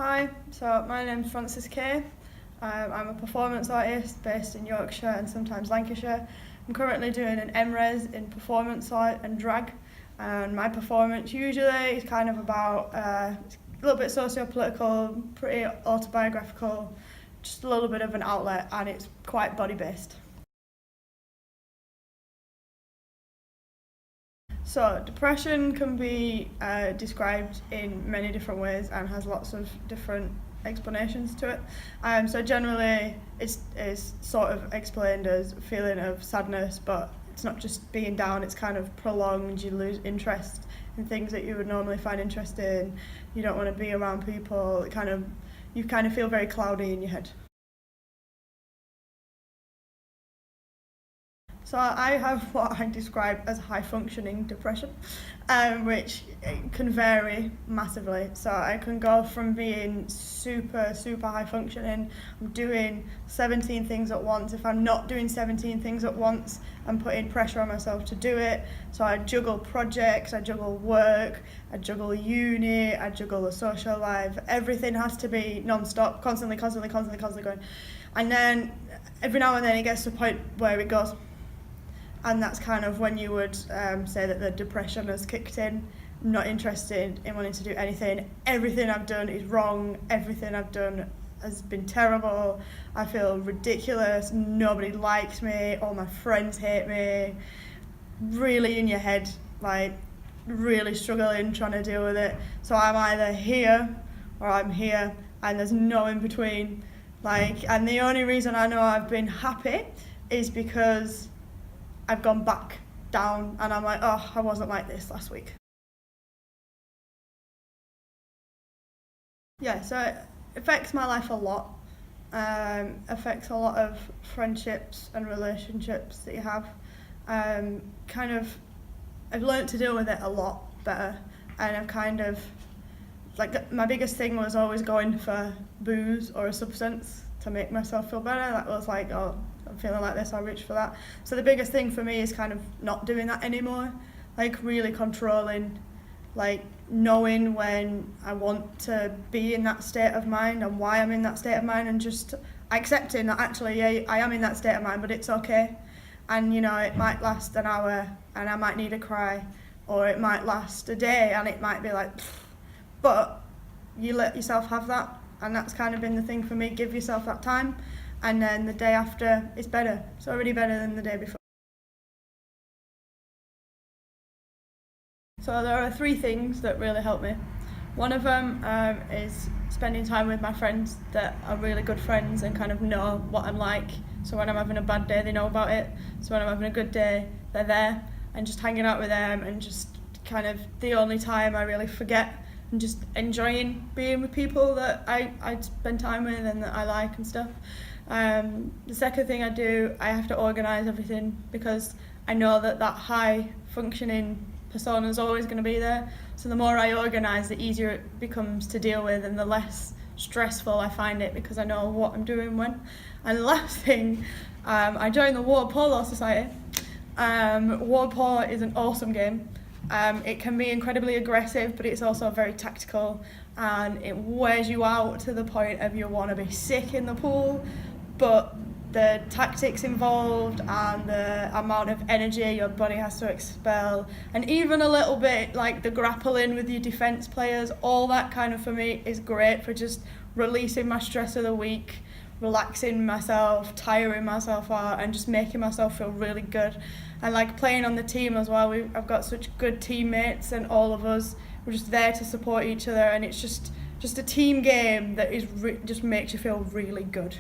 Hi, so my name's Frances Kay. I'm a performance artist based in Yorkshire and sometimes Lancashire. I'm currently doing an MRes in performance art and drag, and my performance usually is kind of about a little bit socio-political, pretty autobiographical, just a little bit of an outlet, and it's quite body-based. So depression can be described in many different ways and has lots of different explanations to it. So generally it's sort of explained as a feeling of sadness, but it's not just being down, it's kind of prolonged, you lose interest in things that you would normally find interesting, you don't want to be around people, you kind of feel very cloudy in your head. So I have what I describe as high functioning depression, which can vary massively. So I can go from being super high functioning, I'm doing 17 things at once. If I'm not doing 17 things at once, I'm putting pressure on myself to do it. So I juggle projects, I juggle work, I juggle uni, I juggle the social life. Everything has to be non-stop, constantly going. And then every now and then it gets to a point where it goes. And that's kind of when you would say that the depression has kicked in. I'm not interested in wanting to do anything. Everything I've done is wrong. Everything I've done has been terrible. I feel ridiculous. Nobody likes me. All my friends hate me. Really in your head, like really struggling, trying to deal with it. So I'm either here or I'm here, and there's no in between. And the only reason I know I've been happy is because I've gone back down and I'm like, oh, I wasn't like this last week. Yeah, so it affects my life a lot. Affects a lot of friendships and relationships that you have. I've learnt to deal with it a lot better, and my biggest thing was always going for booze or a substance to make myself feel better. That was like, oh, I'm feeling like this, I'll reach for that. So the biggest thing for me is kind of not doing that anymore, like really controlling, like knowing when I want to be in that state of mind and why I'm in that state of mind, and just accepting that actually, yeah, I am in that state of mind, but it's okay. And it might last an hour and I might need a cry, or it might last a day and it might be like, pfft. But you let yourself have that, and that's kind of been the thing for me. Give yourself that time, and then the day after is better. It's already better than the day before. So there are 3 things that really help me. One of them is spending time with my friends that are really good friends and kind of know what I'm like. So when I'm having a bad day, they know about it. So when I'm having a good day, they're there, and just hanging out with them, and just kind of the only time I really forget, and just enjoying being with people that I spend time with and that I like and stuff. The second thing I do, I have to organise everything, because I know that high functioning persona is always going to be there. So the more I organise, the easier it becomes to deal with, and the less stressful I find it, because I know what I'm doing when. And the last thing, I joined the Water Polo Society. Water Polo is an awesome game. It can be incredibly aggressive, but it's also very tactical, and it wears you out to the point of you want to be sick in the pool. But the tactics involved and the amount of energy your body has to expel, and even a little bit like the grappling with your defence players, all that kind of for me is great for just releasing my stress of the week, relaxing myself, tiring myself out, and just making myself feel really good. And like playing on the team as well, I've got such good teammates, and all of us, we're just there to support each other, and it's just a team game that just makes you feel really good.